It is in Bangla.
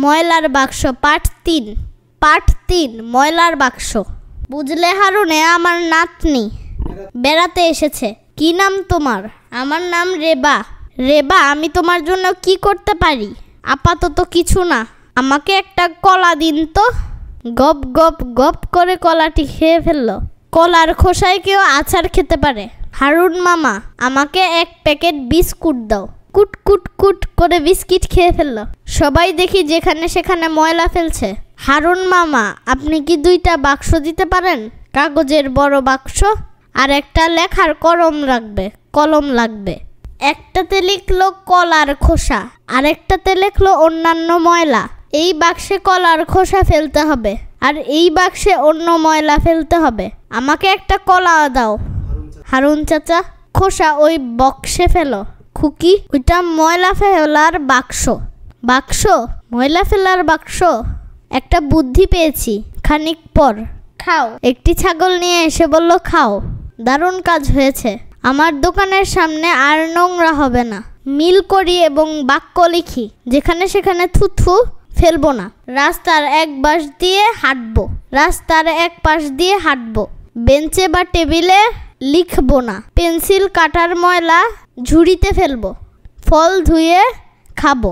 ময়লার বাক্স পার্ট 3 ময়লার বাক্স। বুঝলে হারুনে আমার নাতনি বেড়াতে এসেছে। কি নাম তোমার? আমার নাম রেবা। আমি তোমার জন্য কি করতে পারি? আপাতত কিছু না, আমাকে একটা কলা দিন তো। গপ গপ গপ করে কলাটি খেয়ে ফেললো। কলার খোসায় কেউ আচার খেতে পারে? হারুন মামা, আমাকে এক প্যাকেট বিস্কুট দাও। কুট কুট কুট করে বিস্কিট খেয়ে ফেললো। সবাই দেখি যেখানে সেখানে ময়লা ফেলছে। হারুন মামা, আপনি কি 2টা বাক্স দিতে পারেন? কাগজের বড় বাক্স আর একটা লেখার কলম লাগবে। একটাতে লিখলো কলার খোসা, আরেকটাতে লিখলো অন্যান্য ময়লা। এই বাক্সে কলার খোসা ফেলতে হবে আর এই বাক্সে অন্য ময়লা ফেলতে হবে। আমাকে একটা কলা দাও। হারুন চাচা, খোসা ওই বক্সে ফেলো। খুকি, ওইটা ময়লা ফেলার বাক্স। ময়লা ফেলার বাক্স? একটা বুদ্ধি পেয়েছি। খানিক পর খাও। একটি ছাগল নিয়ে এসে বলল, খাও। দারুণ কাজ হয়েছে। আমার দোকানের সামনে আর নোংরা হবে না। মিল করি এবং বাক্য লিখি, যেখানে সেখানে থুথু ফেলবো না। রাস্তার এক পাশ দিয়ে হাঁটবো। বেঞ্চে বা টেবিলে লিখবো না। পেন্সিল কাটার ময়লা ঝুড়িতে ফেলবো। ফল ধুয়ে খাবো।